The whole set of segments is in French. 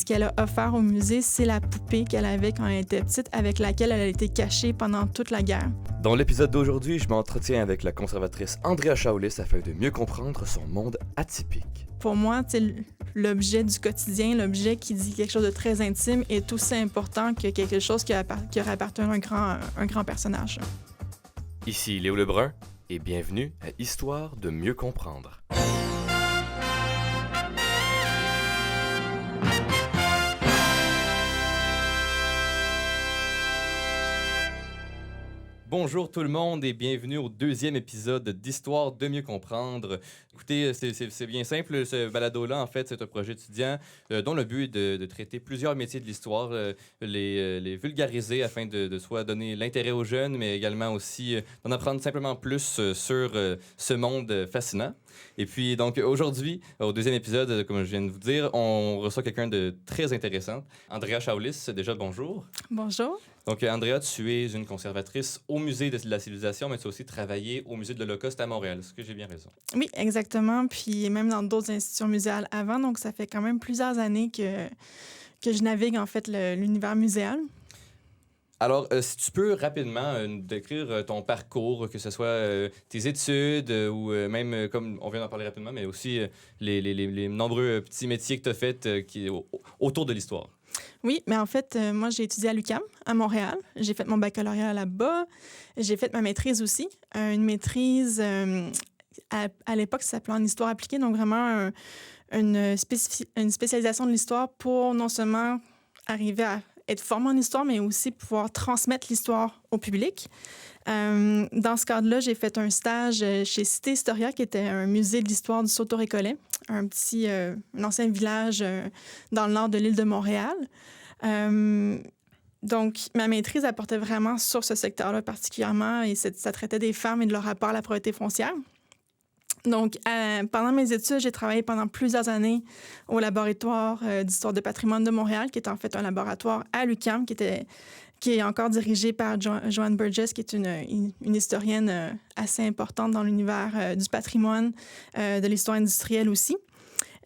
ce qu'elle a offert au musée, c'est la poupée qu'elle avait quand elle était petite, avec laquelle elle a été cachée pendant toute la guerre. Dans l'épisode d'aujourd'hui, je m'entretiens avec la conservatrice Andrea Chaoulis afin de mieux comprendre son monde atypique. Pour moi, l'objet du quotidien, l'objet qui dit quelque chose de très intime est aussi important que quelque chose qui aurait appartenu à un grand personnage. Ici Léo Lebrun, et bienvenue à Histoire de mieux comprendre. Bonjour tout le monde et bienvenue au deuxième épisode d'Histoire de mieux comprendre. Écoutez, c'est bien simple, ce balado-là, en fait, c'est un projet étudiant dont le but est de traiter plusieurs métiers de l'histoire, les vulgariser afin de soit donner l'intérêt aux jeunes, mais également aussi d'en apprendre simplement plus sur ce monde fascinant. Et puis, donc, aujourd'hui, au deuxième épisode, comme je viens de vous dire, on reçoit quelqu'un de très intéressant. Andrea Chaoulis, déjà, bonjour. Bonjour. Donc, Andrea, tu es une conservatrice au Musée de la civilisation, mais tu as aussi travaillé au Musée de l'Holocauste à Montréal. Est-ce que j'ai bien raison? Oui, exactement. Puis même dans d'autres institutions muséales avant. Donc, ça fait quand même plusieurs années que je navigue, en fait, l'univers muséal. Alors, si tu peux rapidement décrire ton parcours, que ce soit tes études ou même, comme on vient d'en parler rapidement, mais aussi les nombreux petits métiers que tu as faits autour de l'histoire. Oui, mais en fait, moi, j'ai étudié à l'UQAM, à Montréal. J'ai fait mon baccalauréat là-bas. J'ai fait ma maîtrise aussi. Une maîtrise, à l'époque, ça s'appelait en histoire appliquée, donc vraiment une spécialisation de l'histoire pour non seulement arriver à être formé en histoire, mais aussi pouvoir transmettre l'histoire au public. Dans ce cadre-là, j'ai fait un stage chez Cité Historia, qui était un musée de l'histoire du Sault-au-Récollet, un ancien village dans le nord de l'île de Montréal. Donc, ma maîtrise apportait vraiment sur ce secteur-là particulièrement, et ça traitait des femmes et de leur rapport à la propriété foncière. Donc, pendant mes études, j'ai travaillé pendant plusieurs années au laboratoire d'histoire de patrimoine de Montréal, qui est en fait un laboratoire à l'UQAM, qui est encore dirigé par Joanne Burgess, qui est une historienne assez importante dans l'univers du patrimoine, de l'histoire industrielle aussi.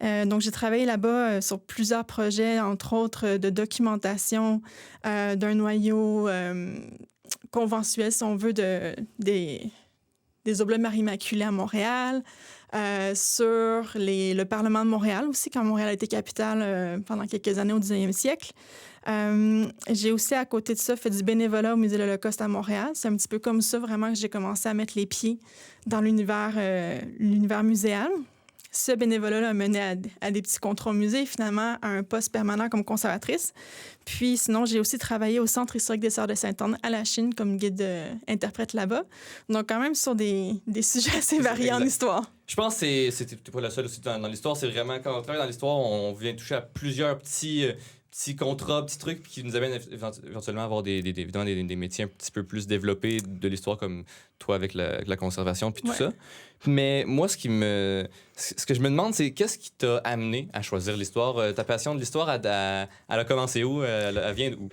Donc, j'ai travaillé là-bas sur plusieurs projets, entre autres de documentation d'un noyau conventuel, si on veut, des Oblots Marie-Immaculée à Montréal, sur le Parlement de Montréal aussi, quand Montréal a été capitale pendant quelques années au 19e siècle. J'ai aussi, à côté de ça, fait du bénévolat au Musée de l'Holocauste à Montréal. C'est un petit peu comme ça, vraiment, que j'ai commencé à mettre les pieds dans l'univers muséal. Ce bénévolat-là a mené à des petits contrats au musée, finalement, à un poste permanent comme conservatrice. Puis, sinon, j'ai aussi travaillé au Centre historique des Sœurs de Sainte-Anne à la Chine comme guide interprète là-bas. Donc, quand même, sur des sujets assez variés en histoire. Je pense que t'es pas la seule aussi dans l'histoire. C'est vraiment, quand on travaille dans l'histoire, on vient toucher à plusieurs petits contrats, petits trucs qui nous amènent éventuellement à avoir des métiers un petit peu plus développés de l'histoire, comme toi avec la conservation puis tout ça. Mais moi, ce que je me demande, c'est qu'est-ce qui t'a amené à choisir l'histoire? Ta passion de l'histoire, elle a commencé où? Elle vient d'où?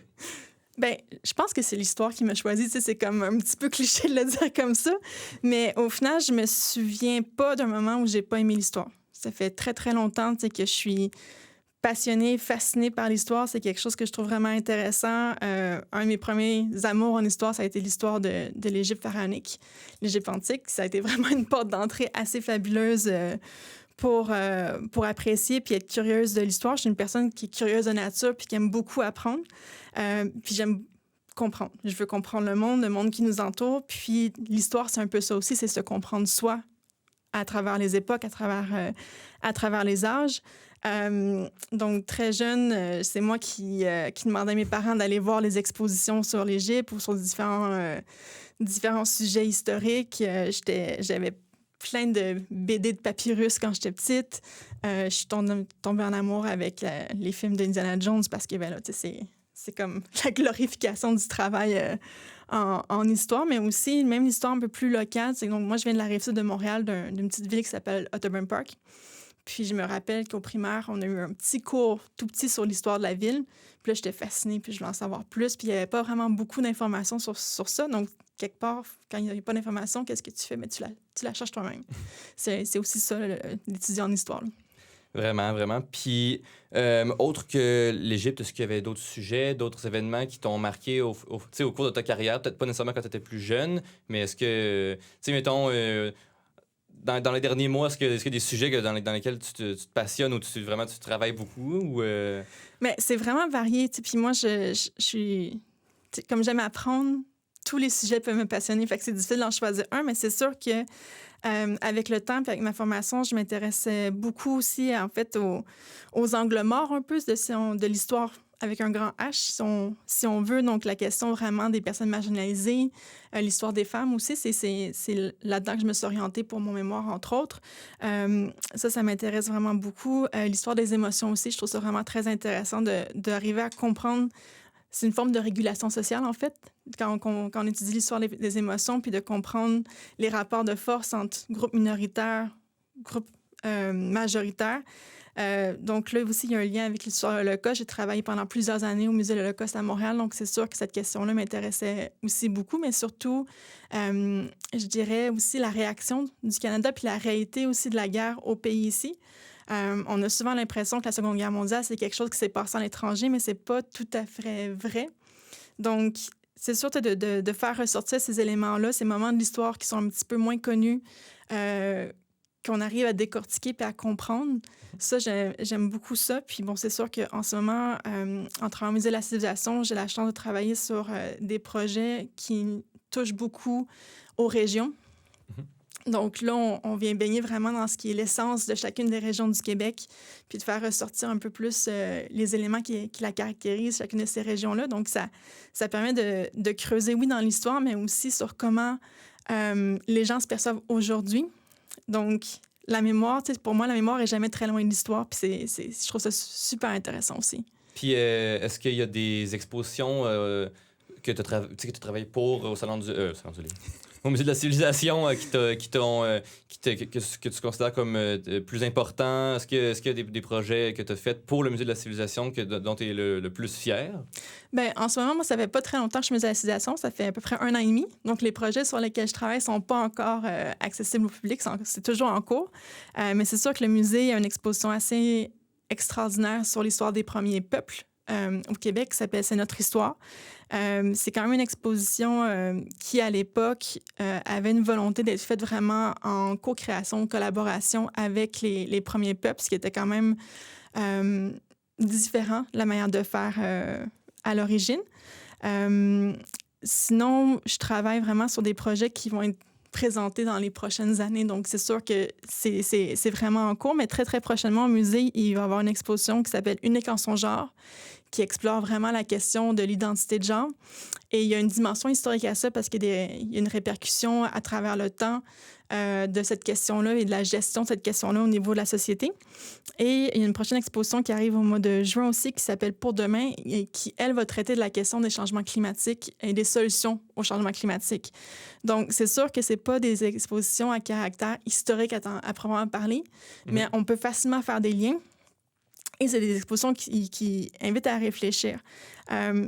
Bien, je pense que c'est l'histoire qui m'a choisi. Tu sais, c'est comme un petit peu cliché de le dire comme ça. Mais au final, je me souviens pas d'un moment où j'ai pas aimé l'histoire. Ça fait très, très longtemps, tu sais, que je suis passionnée, fascinée par l'histoire. C'est quelque chose que je trouve vraiment intéressant. Un de mes premiers amours en histoire, ça a été l'histoire de l'Égypte pharaonique, l'Égypte antique. Ça a été vraiment une porte d'entrée assez fabuleuse pour apprécier puis être curieuse de l'histoire. Je suis une personne qui est curieuse de nature puis qui aime beaucoup apprendre. Puis j'aime comprendre. Je veux comprendre le monde qui nous entoure. Puis l'histoire, c'est un peu ça aussi, c'est se comprendre soi à travers les époques, à travers les âges. Donc, très jeune, c'est moi qui demandais à mes parents d'aller voir les expositions sur l'Égypte ou sur différents sujets historiques. J'avais plein de BD de papyrus quand j'étais petite. Je suis tombée en amour avec les films d'Indiana Jones parce que là, c'est comme la glorification du travail en histoire, mais aussi même l'histoire un peu plus locale. Donc, moi, je viens de la Rive-Sud de Montréal, d'une petite ville qui s'appelle Otterburn Park. Puis je me rappelle qu'au primaire, on a eu un petit cours tout petit sur l'histoire de la ville. Puis là, j'étais fascinée, puis je voulais en savoir plus. Puis il n'y avait pas vraiment beaucoup d'informations sur ça. Donc, quelque part, quand il n'y avait pas d'informations, qu'est-ce que tu fais? Mais tu la cherches toi-même. C'est aussi ça, d'étudier en histoire. Là. Vraiment, vraiment. Puis, autre que l'Égypte, est-ce qu'il y avait d'autres sujets, d'autres événements qui t'ont marqué tu sais, au cours de ta carrière? Peut-être pas nécessairement quand tu étais plus jeune, mais est-ce que, tu sais, mettons, dans les derniers mois, est-ce qu'il y a des sujets dans lesquels tu te passionnes ou vraiment tu travailles beaucoup? Ou, Mais c'est vraiment varié. Tu sais. Puis moi, je suis... tu sais, comme j'aime apprendre, tous les sujets peuvent me passionner. Fait que c'est difficile d'en choisir un, mais c'est sûr que avec le temps et avec ma formation, je m'intéressais beaucoup aussi, en fait, aux angles morts un peu de l'histoire avec un grand H, si on veut. Donc, la question vraiment des personnes marginalisées, l'histoire des femmes aussi, c'est là-dedans que je me suis orientée pour mon mémoire, entre autres. Ça m'intéresse vraiment beaucoup. L'histoire des émotions aussi, je trouve ça vraiment très intéressant d'arriver à comprendre. C'est une forme de régulation sociale, en fait, quand on étudie l'histoire des émotions, puis de comprendre les rapports de force entre groupes minoritaires, groupes majoritaires. Donc là aussi, il y a un lien avec l'histoire de l'Holocauste. J'ai travaillé pendant plusieurs années au Musée de l'Holocauste à Montréal, donc c'est sûr que cette question-là m'intéressait aussi beaucoup, mais surtout, je dirais aussi la réaction du Canada, puis la réalité aussi de la guerre au pays ici. On a souvent l'impression que la Seconde Guerre mondiale, c'est quelque chose qui s'est passé à l'étranger, mais c'est pas tout à fait vrai. Donc, c'est sûr de faire ressortir ces éléments-là, ces moments de l'histoire qui sont un petit peu moins connus, qu'on arrive à décortiquer puis à comprendre. Ça, j'aime beaucoup ça. Puis bon, c'est sûr qu'en ce moment, en travaillant au Musée de la civilisation, j'ai la chance de travailler sur des projets qui touchent beaucoup aux régions. Donc là, on vient baigner vraiment dans ce qui est l'essence de chacune des régions du Québec, puis de faire ressortir un peu plus les éléments qui la caractérisent, chacune de ces régions-là. Donc, ça permet de creuser, oui, dans l'histoire, mais aussi sur comment les gens se perçoivent aujourd'hui. Donc, la mémoire, pour moi, la mémoire est jamais très loin de l'histoire, puis je trouve ça super intéressant aussi. Puis, est-ce qu'il y a des expositions que tu as travaillé pour au Salon du Livre? Au Musée de la civilisation que tu considères comme plus important? Est-ce qu'il y a des projets que tu as faits pour le Musée de la civilisation dont tu es le plus fier? Bien, en ce moment, moi, ça fait pas très longtemps que je suis au Musée de la civilisation. Ça fait à peu près 1 an et demi. Donc, les projets sur lesquels je travaille sont pas encore accessibles au public. C'est toujours en cours. Mais c'est sûr que le musée a une exposition assez extraordinaire sur l'histoire des premiers peuples au Québec qui s'appelle « C'est notre histoire ». C'est quand même une exposition qui, à l'époque, avait une volonté d'être faite vraiment en co-création, collaboration avec les premiers peuples, ce qui était quand même différent, la manière de faire à l'origine. Sinon, je travaille vraiment sur des projets qui vont être présentés dans les prochaines années. Donc, c'est sûr que c'est vraiment en cours, mais très, très prochainement, au musée, il va y avoir une exposition qui s'appelle « Unique en son genre », qui explore vraiment la question de l'identité de genre. Et il y a une dimension historique à ça parce qu'il y a une répercussion à travers le temps de cette question-là et de la gestion de cette question-là au niveau de la société. Et il y a une prochaine exposition qui arrive au mois de juin aussi qui s'appelle « Pour demain » et qui, elle, va traiter de la question des changements climatiques et des solutions aux changements climatiques. Donc, c'est sûr que c'est pas des expositions à caractère historique à proprement parler, mais on peut facilement faire des liens. Et c'est des expositions qui invitent à réfléchir.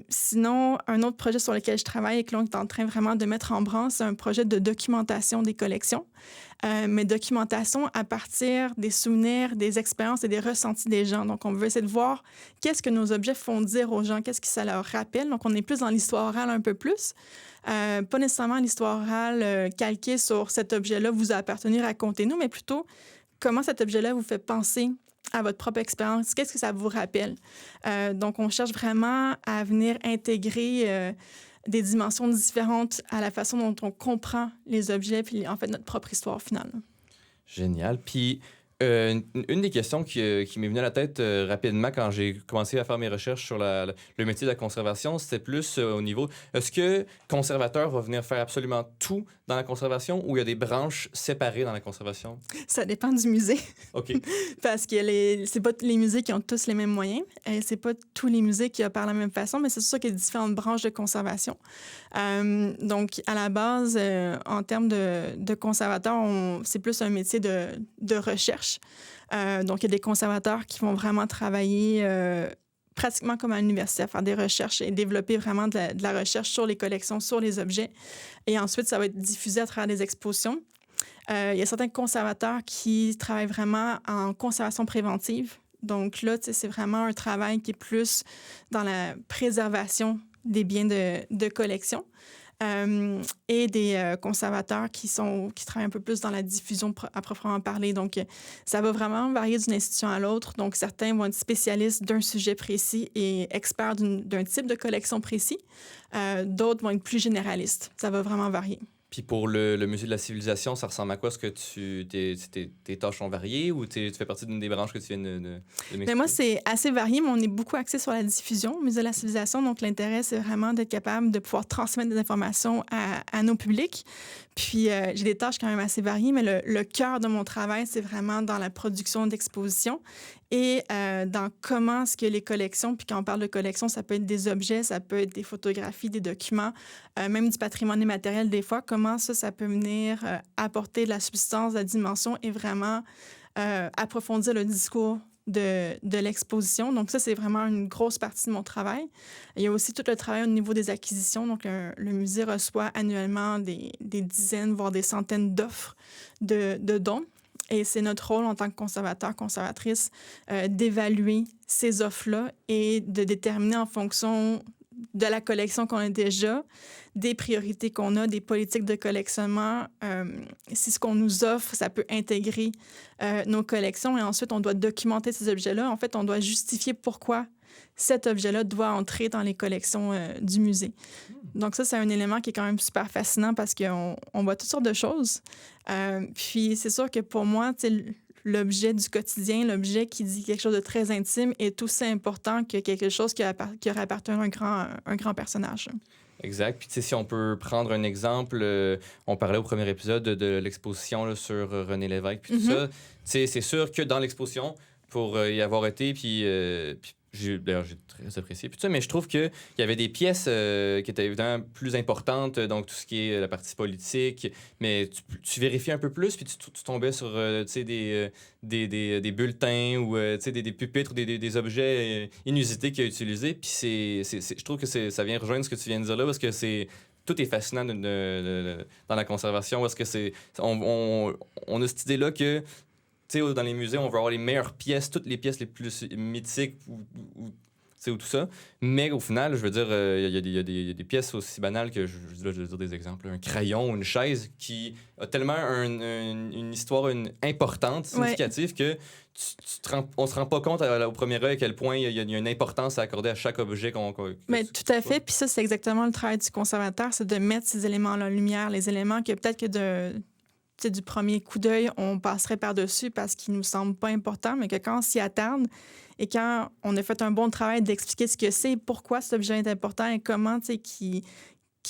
Sinon, un autre projet sur lequel je travaille et que l'on est en train vraiment de mettre en branle, c'est un projet de documentation des collections. Mais documentation à partir des souvenirs, des expériences et des ressentis des gens. Donc, on veut essayer de voir qu'est-ce que nos objets font dire aux gens, qu'est-ce que ça leur rappelle. Donc, on est plus dans l'histoire orale un peu plus. Pas nécessairement l'histoire orale calquée sur cet objet-là vous a appartenu, racontez-nous, mais plutôt comment cet objet-là vous fait penser à votre propre expérience. Qu'est-ce que ça vous rappelle? Donc, on cherche vraiment à venir intégrer des dimensions différentes à la façon dont on comprend les objets puis, en fait, notre propre histoire finale. Génial. Puis, une des questions qui m'est venue à la tête rapidement quand j'ai commencé à faire mes recherches sur le métier de la conservation, c'était plus au niveau... Est-ce que conservateur va venir faire absolument tout dans la conservation ou il y a des branches séparées dans la conservation? Ça dépend du musée. OK. Parce que c'est pas tous les musées qui ont tous les mêmes moyens. C'est pas tous les musées qui opèrent de la même façon, mais c'est sûr qu'il y a différentes branches de conservation. Donc, à la base, en termes de conservateur, c'est plus un métier de recherche. Donc, il y a des conservateurs qui vont vraiment travailler pratiquement comme à l'université, à faire des recherches et développer vraiment de la recherche sur les collections, sur les objets. Et ensuite, ça va être diffusé à travers des expositions. Il y a certains conservateurs qui travaillent vraiment en conservation préventive. Donc là, c'est vraiment un travail qui est plus dans la préservation des biens de collection. Et des conservateurs qui travaillent un peu plus dans la diffusion à proprement parler. Donc, ça va vraiment varier d'une institution à l'autre. Donc, certains vont être spécialistes d'un sujet précis et experts d'un type de collection précis. D'autres vont être plus généralistes. Ça va vraiment varier. Puis pour le Musée de la civilisation, ça ressemble à quoi? Est-ce que tes tâches sont variées ou tu fais partie d'une des branches que tu viens de m'expliquer? Mais moi, c'est assez varié, mais on est beaucoup axé sur la diffusion au Musée de la civilisation. Donc, l'intérêt, c'est vraiment d'être capable de pouvoir transmettre des informations à nos publics. Puis, j'ai des tâches quand même assez variées, mais le cœur de mon travail, c'est vraiment dans la production d'expositions et dans comment est-ce que les collections, puis quand on parle de collection, ça peut être des objets, ça peut être des photographies, des documents, même du patrimoine immatériel des fois, comment ça peut venir apporter de la substance, de la dimension et vraiment approfondir le discours de l'exposition. Donc ça, c'est vraiment une grosse partie de mon travail. Il y a aussi tout le travail au niveau des acquisitions. Donc le musée reçoit annuellement des dizaines, voire des centaines d'offres de dons. Et c'est notre rôle en tant que conservateur, conservatrice, d'évaluer ces offres-là et de déterminer en fonction de la collection qu'on a déjà, des priorités qu'on a, des politiques de collectionnement, si ce qu'on nous offre, ça peut intégrer nos collections. Et ensuite, on doit documenter ces objets-là. En fait, on doit justifier pourquoi cet objet-là doit entrer dans les collections du musée. Donc ça, c'est un élément qui est quand même super fascinant parce qu'on voit toutes sortes de choses. Puis c'est sûr que pour moi, l'objet du quotidien, l'objet qui dit quelque chose de très intime est aussi important que quelque chose qui aurait appartenu à un grand personnage. Exact. Puis, tu sais, si on peut prendre un exemple, on parlait au premier épisode de l'exposition là, sur René Lévesque, puis tout ça. Tu sais, c'est sûr que dans l'exposition, pour y avoir été, puis d'ailleurs, j'ai très apprécié. Puis, mais je trouve qu'il y avait des pièces qui étaient évidemment plus importantes, donc tout ce qui est la partie politique, mais tu vérifies un peu plus, puis tu tombais sur des bulletins ou des pupitres ou des objets inusités qu'il a utilisés. Puis je trouve que ça vient rejoindre ce que tu viens de dire là, parce que tout est fascinant dans la conservation, parce que on a cette idée-là que tu sais, dans les musées, on veut avoir les meilleures pièces, toutes les pièces les plus mythiques ou tout ça. Mais au final, je veux dire, il y a des pièces aussi banales que, je vais dire des exemples, un crayon ou une chaise qui a tellement une histoire importante, significative, que on se rend pas compte au premier œil à quel point il y a une importance à accorder à chaque objet Mais tout à fait. Puis ça, c'est exactement le travail du conservateur, c'est de mettre ces éléments-là en lumière, les éléments que peut-être que du premier coup d'œil, on passerait par-dessus parce qu'ils nous semblent pas importants, mais que quand on s'y attarde et quand on a fait un bon travail d'expliquer ce que c'est, pourquoi cet objet est important et comment, qui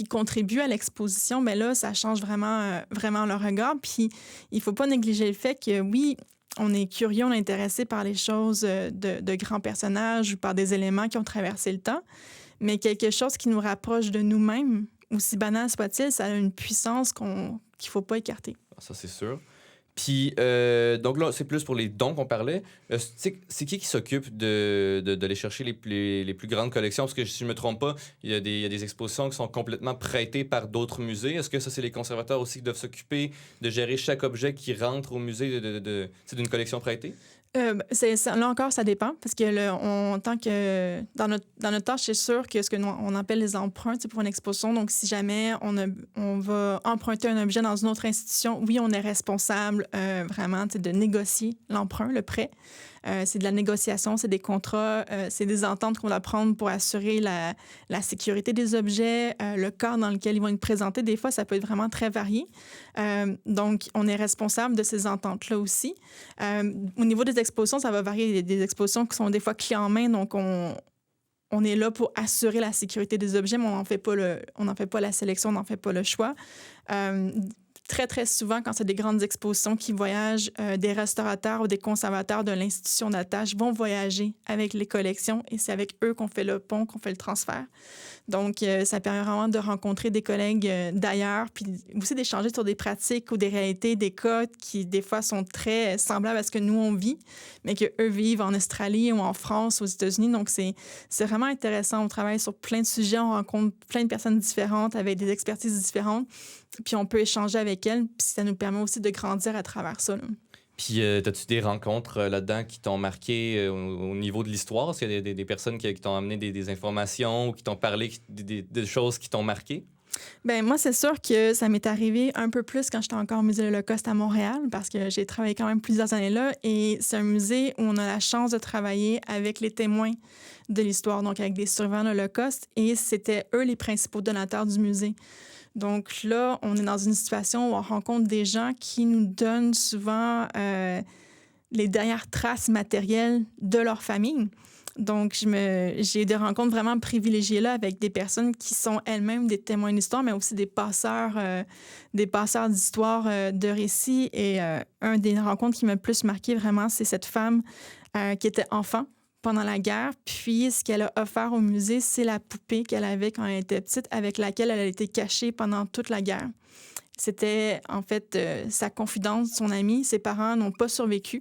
contribue à l'exposition, bien là, ça change vraiment, vraiment le regard. Puis, il faut pas négliger le fait que, oui, on est curieux, on est intéressé par les choses de grands personnages ou par des éléments qui ont traversé le temps, mais quelque chose qui nous rapproche de nous-mêmes, aussi banal soit-il, ça a une puissance qu'il ne faut pas écarter. Ça, c'est sûr. Puis, donc là, c'est plus pour les dons qu'on parlait. C'est qui s'occupe d'aller chercher les plus grandes collections? Parce que si je ne me trompe pas, il y a des expositions qui sont complètement prêtées par d'autres musées. Est-ce que ça, c'est les conservateurs aussi qui doivent s'occuper de gérer chaque objet qui rentre au musée d'une collection prêtée? Là encore, ça dépend, parce que tant que dans notre tâche, c'est sûr que ce qu'on appelle les emprunts pour une exposition. Donc, si jamais on va emprunter un objet dans une autre institution, oui, on est responsable vraiment de négocier l'emprunt, le prêt. C'est de la négociation, c'est des contrats, c'est des ententes qu'on va prendre pour assurer la sécurité des objets, le cadre dans lequel ils vont être présentés. Des fois, ça peut être vraiment très varié. Donc, on est responsable de ces ententes-là aussi. Au niveau des expositions, ça va varier. Il y a des expositions qui sont des fois clés en main, donc on est là pour assurer la sécurité des objets, mais on n'en fait pas la sélection, on n'en fait pas le choix. Très, très souvent, quand c'est des grandes expositions qui voyagent, des restaurateurs ou des conservateurs de l'institution d'attache vont voyager avec les collections et c'est avec eux qu'on fait le pont, qu'on fait le transfert. Donc, ça permet vraiment de rencontrer des collègues d'ailleurs, puis aussi d'échanger sur des pratiques ou des réalités, des codes qui, des fois, sont très semblables à ce que nous, on vit, mais qu'eux vivent en Australie ou en France, aux États-Unis. Donc, c'est vraiment intéressant. On travaille sur plein de sujets, on rencontre plein de personnes différentes avec des expertises différentes, puis on peut échanger avec avec elles, puis ça nous permet aussi de grandir à travers ça, là. Puis, as-tu des rencontres là-dedans qui t'ont marqué au niveau de l'histoire? Est-ce qu'il y a des personnes qui t'ont amené des informations ou qui t'ont parlé de choses qui t'ont marqué? Ben moi, c'est sûr que ça m'est arrivé un peu plus quand j'étais encore au Musée de l'Holocauste à Montréal, parce que j'ai travaillé quand même plusieurs années là, et c'est un musée où on a la chance de travailler avec les témoins de l'histoire, donc avec des survivants de l'Holocauste, et c'était eux les principaux donateurs du musée. Donc là, on est dans une situation où on rencontre des gens qui nous donnent souvent les dernières traces matérielles de leur famille. Donc, j'ai eu des rencontres vraiment privilégiées là avec des personnes qui sont elles-mêmes des témoins d'histoire, mais aussi des passeurs d'histoire, de récits. Et un des rencontres qui m'a le plus marqué vraiment, c'est cette femme qui était enfant pendant la guerre. Puis, ce qu'elle a offert au musée, c'est la poupée qu'elle avait quand elle était petite, avec laquelle elle a été cachée pendant toute la guerre. C'était en fait sa confidente, son amie. Ses parents n'ont pas survécu.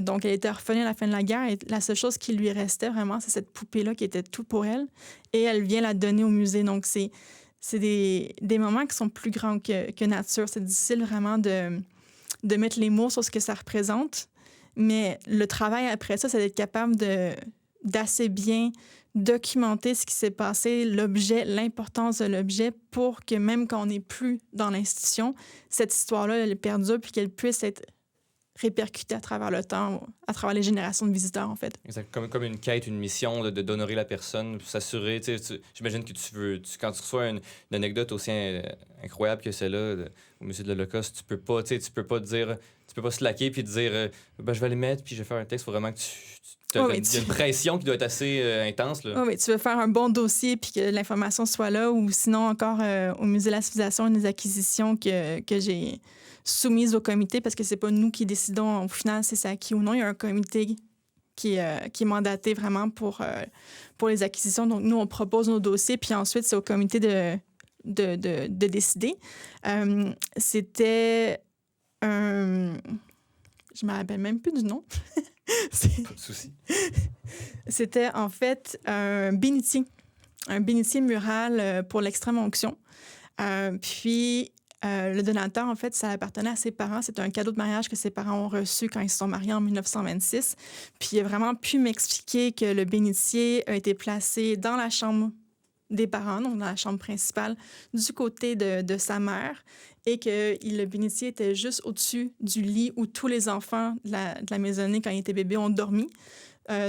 Donc, elle était orpheline à la fin de la guerre et la seule chose qui lui restait vraiment, c'est cette poupée-là qui était tout pour elle. Et elle vient la donner au musée. Donc, c'est des moments qui sont plus grands que nature. C'est difficile vraiment de mettre les mots sur ce que ça représente. Mais le travail après ça, c'est d'être capable d'assez bien documenter ce qui s'est passé, l'objet, l'importance de l'objet, pour que même quand on n'est plus dans l'institution, cette histoire-là, elle perdure puis qu'elle puisse être répercutée à travers le temps, à travers les générations de visiteurs, en fait. Exact. Comme une quête, une mission d'honorer la personne, s'assurer. J'imagine que quand tu reçois une anecdote aussi incroyable que celle-là au Musée de l'Holocauste, tu peux pas dire, tu peux pas slacker puis te dire ben, je vais les mettre puis je vais faire un texte. Il faut vraiment que il y a une pression qui doit être assez intense. Là. Oh, mais tu veux faire un bon dossier puis que l'information soit là, ou sinon encore au Musée de la Civilisation, une des acquisitions que j'ai soumises au comité, parce que c'est pas nous qui décidons au final si c'est acquis ou non. Il y a un comité qui est mandaté vraiment pour les acquisitions. Donc, nous, on propose nos dossiers, puis ensuite, c'est au comité de décider. C'était un... Je me rappelle même plus du nom. Pas de souci. C'était en fait un bénitier mural pour l'extrême-onction. Puis, le donateur, en fait, ça appartenait à ses parents. C'est un cadeau de mariage que ses parents ont reçu quand ils se sont mariés en 1926. Puis, il a vraiment pu m'expliquer que le bénitier a été placé dans la chambre des parents, donc dans la chambre principale, du côté de sa mère, et que le bénitier était juste au-dessus du lit où tous les enfants de la maisonnée, quand ils étaient bébés, ont dormi.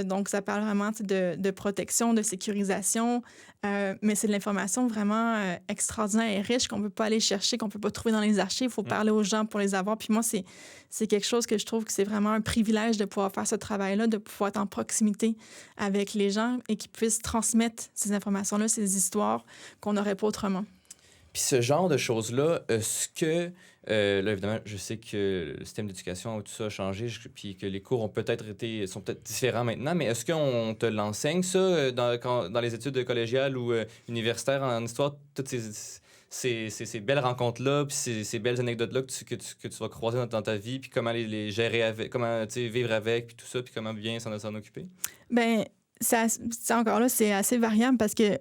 Donc, ça parle vraiment de protection, de sécurisation, mais c'est de l'information vraiment extraordinaire et riche qu'on ne peut pas aller chercher, qu'on ne peut pas trouver dans les archives. Il faut parler aux gens pour les avoir. Puis moi, c'est quelque chose que je trouve que c'est vraiment un privilège de pouvoir faire ce travail-là, de pouvoir être en proximité avec les gens et qu'ils puissent transmettre ces informations-là, ces histoires qu'on n'aurait pas autrement. Puis ce genre de choses-là, est-ce que... là, évidemment, je sais que le système d'éducation, tout ça a changé, puis que les cours sont peut-être différents maintenant, mais est-ce qu'on te l'enseigne, ça, dans les études collégiales ou universitaires en histoire, toutes ces belles rencontres-là, puis ces belles anecdotes-là que tu vas croiser dans ta vie, puis comment les gérer avec, comment vivre avec, puis tout ça, puis comment bien s'en occuper? Bien, encore là, c'est assez variable parce que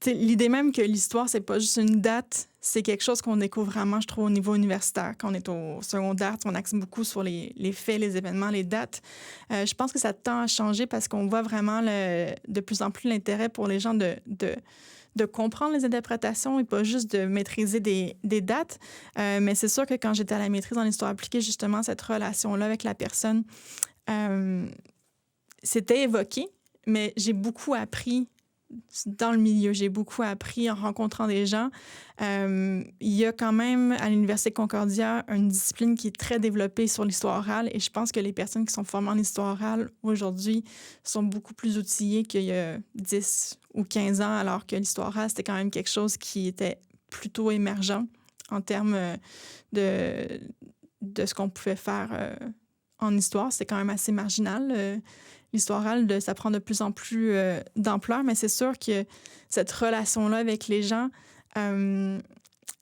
l'idée même que l'histoire, c'est pas juste une date, c'est quelque chose qu'on découvre vraiment, je trouve, au niveau universitaire. Quand on est au secondaire, on axe beaucoup sur les faits, les événements, les dates. Je pense que ça tend à changer parce qu'on voit vraiment de plus en plus l'intérêt pour les gens de comprendre les interprétations et pas juste de maîtriser des dates. Mais c'est sûr que quand j'étais à la maîtrise en histoire appliquée, justement, cette relation-là avec la personne, c'était évoqué, mais j'ai beaucoup appris dans le milieu. J'ai beaucoup appris en rencontrant des gens. Il y a quand même, à l'Université Concordia, une discipline qui est très développée sur l'histoire orale, et je pense que les personnes qui sont formées en histoire orale aujourd'hui sont beaucoup plus outillées qu'il y a 10 ou 15 ans, alors que l'histoire orale, c'était quand même quelque chose qui était plutôt émergent en termes de ce qu'on pouvait faire en histoire. C'était quand même assez marginal. L'histoire orale, ça prend de plus en plus d'ampleur, mais c'est sûr que cette relation-là avec les gens,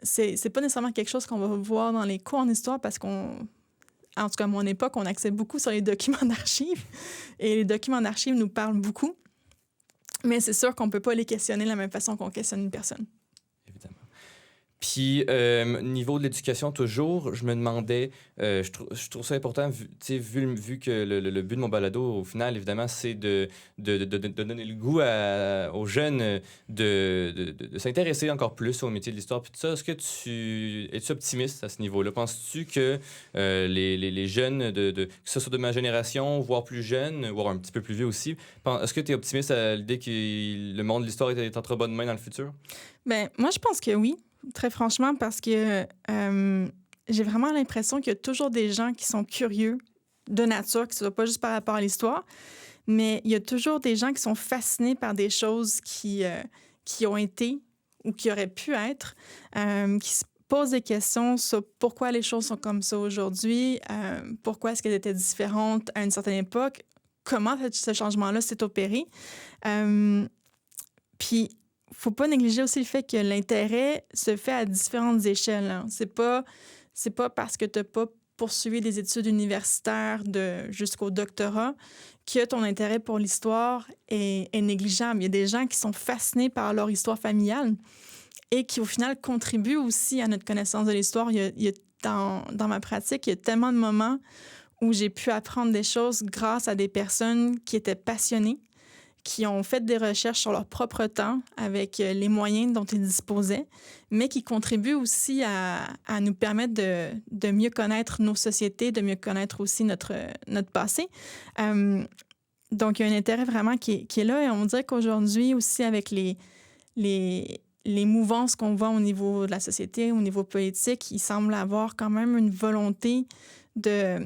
c'est pas nécessairement quelque chose qu'on va voir dans les cours en histoire parce en tout cas, à mon époque, on axait beaucoup sur les documents d'archives et les documents d'archives nous parlent beaucoup, mais c'est sûr qu'on peut pas les questionner de la même façon qu'on questionne une personne. Évidemment. Puis, niveau de l'éducation, toujours, je me demandais, je trouve ça important, vu que le but de mon balado, au final, évidemment, c'est de donner le goût aux jeunes de s'intéresser encore plus au métier de l'histoire. Puis tout ça, es-tu optimiste à ce niveau-là? Penses-tu que les jeunes, que ce soit de ma génération, voire plus jeunes, voire un petit peu plus vieux aussi, est-ce que tu es optimiste à l'idée que le monde de l'histoire est entre bonnes mains dans le futur? Ben, moi, je pense que oui, très franchement, parce que j'ai vraiment l'impression qu'il y a toujours des gens qui sont curieux de nature, que ce soit pas juste par rapport à l'histoire, mais il y a toujours des gens qui sont fascinés par des choses qui ont été ou qui auraient pu être, qui se posent des questions sur pourquoi les choses sont comme ça aujourd'hui, pourquoi est-ce qu'elles étaient différentes à une certaine époque, comment ce changement-là s'est opéré. Puis, faut pas négliger aussi le fait que l'intérêt se fait à différentes échelles. Hein. C'est pas parce que tu n'as pas poursuivi des études universitaires jusqu'au doctorat que ton intérêt pour l'histoire est négligeable. Il y a des gens qui sont fascinés par leur histoire familiale et qui, au final, contribuent aussi à notre connaissance de l'histoire. Dans ma pratique, il y a tellement de moments où j'ai pu apprendre des choses grâce à des personnes qui étaient passionnées, qui ont fait des recherches sur leur propre temps avec les moyens dont ils disposaient, mais qui contribuent aussi à nous permettre de mieux connaître nos sociétés, de mieux connaître aussi notre passé. Donc, il y a un intérêt vraiment qui est là. Et on dirait qu'aujourd'hui aussi, avec les mouvances qu'on voit au niveau de la société, au niveau politique, il semble avoir quand même une volonté de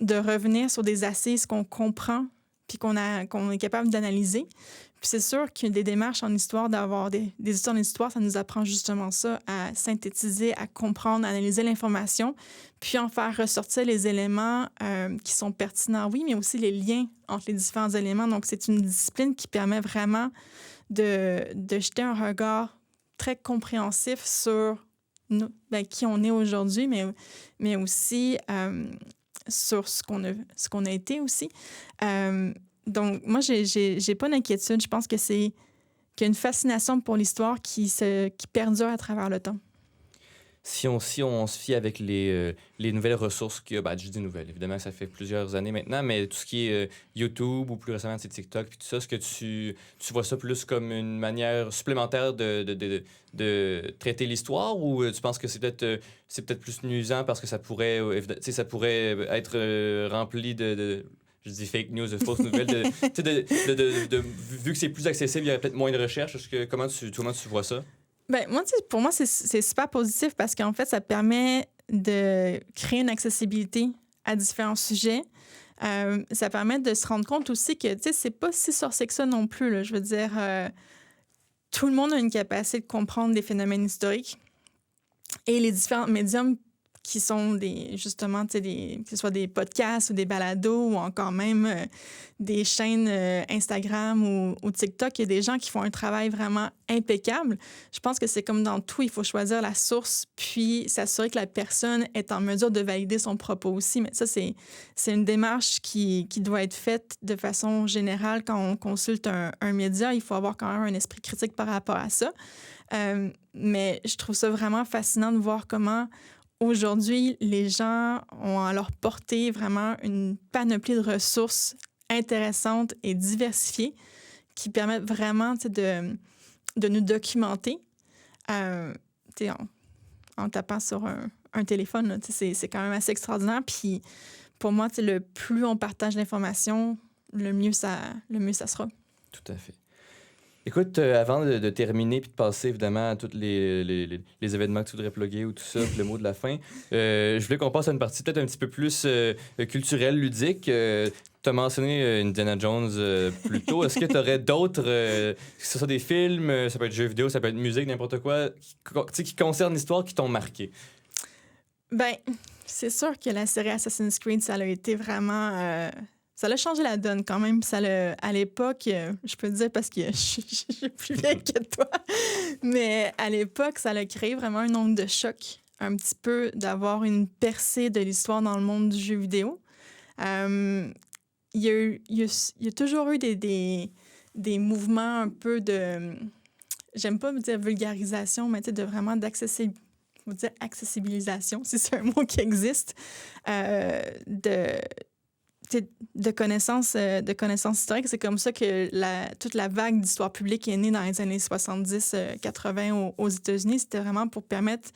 revenir sur des assises qu'on comprend puis qu'on est capable d'analyser. Puis c'est sûr qu'il y a des démarches en histoire, d'avoir des études en histoire, ça nous apprend justement ça, à synthétiser, à comprendre, à analyser l'information, puis en faire ressortir les éléments qui sont pertinents, oui, mais aussi les liens entre les différents éléments. Donc, c'est une discipline qui permet vraiment de jeter un regard très compréhensif sur qui on est aujourd'hui, mais aussi sur ce qu'on a été aussi. Donc, moi, j'ai pas d'inquiétude. Je pense que qu'il y a une fascination pour l'histoire qui perdure à travers le temps. Si on se fie avec les nouvelles ressources qu'il y a, je dis nouvelles, évidemment, ça fait plusieurs années maintenant, mais tout ce qui est YouTube ou plus récemment, c'est TikTok, puis tout ça, est-ce que tu vois ça plus comme une manière supplémentaire de traiter l'histoire, ou tu penses que c'est peut-être plus nuisant parce que ça pourrait être rempli je dis fake news, de fausses nouvelles, vu que c'est plus accessible, il y aurait peut-être moins de recherche. Comment tu vois ça? Ben, moi, pour moi, c'est super positif parce qu'en fait, ça permet de créer une accessibilité à différents sujets. Ça permet de se rendre compte aussi que, c'est pas si sorcier que ça non plus. Là. Je veux dire, tout le monde a une capacité de comprendre des phénomènes historiques et les différents médiums qui sont que ce soit des podcasts ou des balados ou encore même des chaînes Instagram ou TikTok. Il y a des gens qui font un travail vraiment impeccable. Je pense que c'est comme dans tout, il faut choisir la source puis s'assurer que la personne est en mesure de valider son propos aussi. Mais ça, c'est une démarche qui doit être faite de façon générale quand on consulte un média. Il faut avoir quand même un esprit critique par rapport à ça. Mais je trouve ça vraiment fascinant de voir comment aujourd'hui, les gens ont à leur portée vraiment une panoplie de ressources intéressantes et diversifiées qui permettent vraiment de nous documenter en tapant sur un téléphone. Là, c'est quand même assez extraordinaire. Puis pour moi, le plus on partage l'information, le mieux ça sera. Tout à fait. Écoute, avant de terminer puis de passer évidemment à tous les événements que tu voudrais plugger ou tout ça, puis le mot de la fin, je voulais qu'on passe à une partie peut-être un petit peu plus culturelle, ludique. Tu as mentionné Indiana Jones plus tôt. Est-ce que tu aurais d'autres, que ce soit des films, ça peut être jeux vidéo, ça peut être musique, n'importe quoi, qui concernent l'histoire, qui t'ont marqué? Ben, c'est sûr que la série Assassin's Creed, ça a été vraiment... ça a changé la donne quand même. À l'époque, je peux te dire parce que je suis plus vieille que toi, mais à l'époque, ça a créé vraiment un onde de choc, un petit peu d'avoir une percée de l'histoire dans le monde du jeu vidéo. Il y a toujours eu des mouvements un peu j'aime pas me dire vulgarisation, mais de vraiment accessibilisation, si c'est un mot qui existe, de connaissances historiques. C'est comme ça que toute la vague d'histoire publique est née dans les années 70-80 aux États-Unis. C'était vraiment pour permettre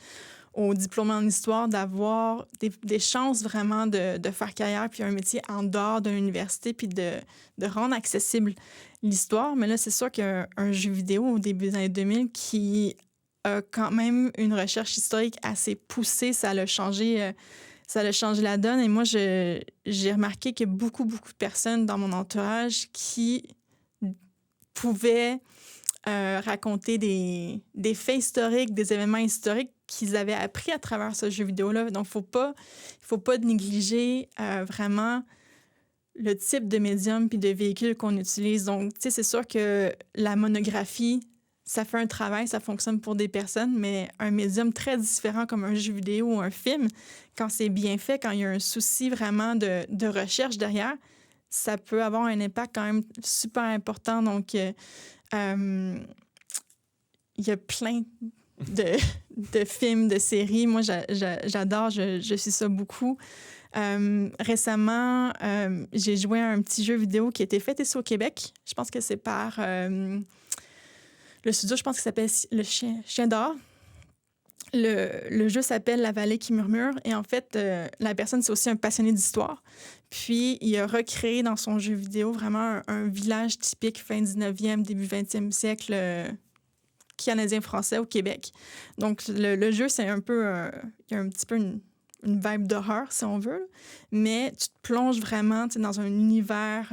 aux diplômés en histoire d'avoir des chances vraiment de faire carrière puis un métier en dehors de l'université puis de rendre accessible l'histoire. Mais là, c'est sûr qu'il y a un jeu vidéo au début des années 2000 qui a quand même une recherche historique assez poussée. Ça a changé la donne. Et moi, j'ai remarqué que beaucoup de personnes dans mon entourage qui pouvaient raconter des faits historiques, des événements historiques qu'ils avaient appris à travers ce jeu vidéo-là. Donc, il faut pas négliger vraiment le type de médium puis de véhicule qu'on utilise. Donc, tu sais, c'est sûr que la monographie, ça fait un travail, ça fonctionne pour des personnes, mais un médium très différent comme un jeu vidéo ou un film, quand c'est bien fait, quand il y a un souci vraiment de recherche derrière, ça peut avoir un impact quand même super important. Donc, il y a plein de films, de séries. Moi, j'adore, je suis ça beaucoup. Récemment, j'ai joué à un petit jeu vidéo qui a été fait ici au Québec. Je pense que c'est par le studio, je pense qu'il s'appelle Le Chien d'or. Le jeu s'appelle La Vallée qui murmure. Et en fait, la personne, c'est aussi un passionné d'histoire. Puis, il a recréé dans son jeu vidéo vraiment un village typique fin 19e, début 20e siècle canadien-français au Québec. Donc, le jeu, c'est un peu... il y a un petit peu une vibe d'horreur, si on veut. Mais tu te plonges vraiment dans un univers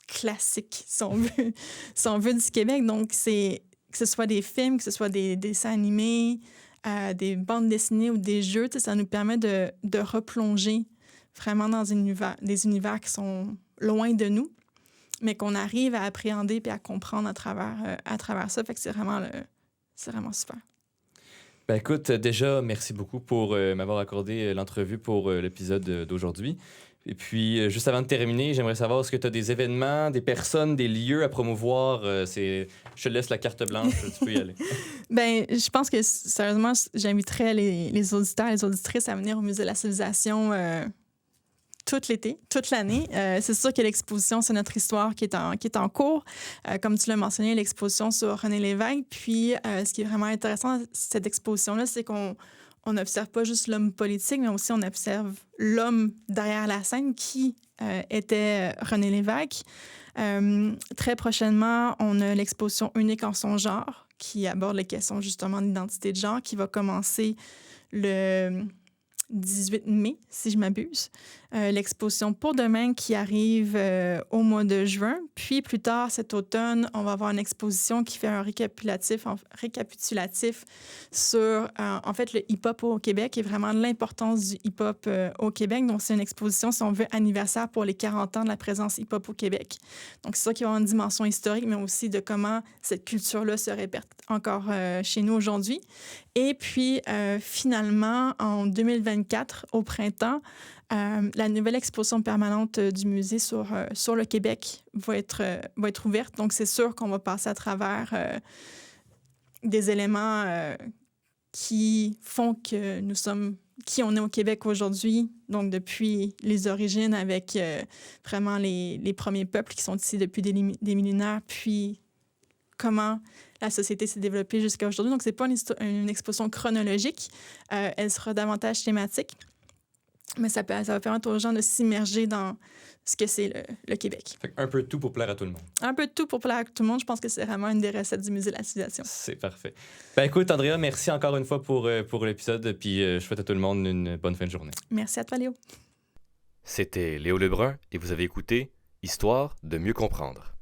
classique, si on veut, du Québec. Donc, que ce soit des films, que ce soit des dessins animés, des bandes dessinées ou des jeux, ça nous permet de replonger vraiment dans des univers qui sont loin de nous, mais qu'on arrive à appréhender et à comprendre à travers ça. Fait que c'est vraiment super. Ben écoute, déjà, merci beaucoup pour m'avoir accordé l'entrevue pour l'épisode d'aujourd'hui. Et puis, juste avant de terminer, j'aimerais savoir, est-ce que tu as des événements, des personnes, des lieux à promouvoir? Je te laisse la carte blanche, tu peux y aller. Ben, je pense que, sérieusement, j'inviterais les auditeurs et les auditrices à venir au Musée de la Civilisation tout l'été, toute l'année. C'est sûr que l'exposition, c'est notre histoire qui est en cours. Comme tu l'as mentionné, l'exposition sur René Lévesque. Puis, ce qui est vraiment intéressant, cette exposition-là, c'est qu'on n'observe pas juste l'homme politique, mais aussi on observe l'homme derrière la scène qui était René Lévesque. Très prochainement, on a l'exposition Unique en son genre qui aborde les questions justement d'identité de genre qui va commencer le 18 mai, si je m'abuse. L'exposition Pour demain qui arrive au mois de juin. Puis plus tard, cet automne, on va avoir une exposition qui fait un récapitulatif sur, en fait, le hip-hop au Québec et vraiment l'importance du hip-hop au Québec. Donc, c'est une exposition, si on veut, anniversaire pour les 40 ans de la présence hip-hop au Québec. Donc, c'est ça qui va avoir une dimension historique, mais aussi de comment cette culture-là se répète encore chez nous aujourd'hui. Et puis, finalement, en 2024, au printemps, la nouvelle exposition permanente du musée sur le Québec va être ouverte. Donc, c'est sûr qu'on va passer à travers des éléments qui font que nous sommes qui on est au Québec aujourd'hui. Donc, depuis les origines avec vraiment les premiers peuples qui sont ici depuis des millénaires, puis comment la société s'est développée jusqu'à aujourd'hui. Donc, ce n'est pas une exposition chronologique. Elle sera davantage thématique. Mais ça va permettre aux gens de s'immerger dans ce que c'est le Québec. Fait un peu de tout pour plaire à tout le monde. Un peu de tout pour plaire à tout le monde. Je pense que c'est vraiment une des recettes du Musée de la Civilisation. C'est parfait. Ben écoute, Andrea, merci encore une fois pour l'épisode. Puis je souhaite à tout le monde une bonne fin de journée. Merci à toi, Léo. C'était Léo Lebrun et vous avez écouté Histoire de mieux comprendre.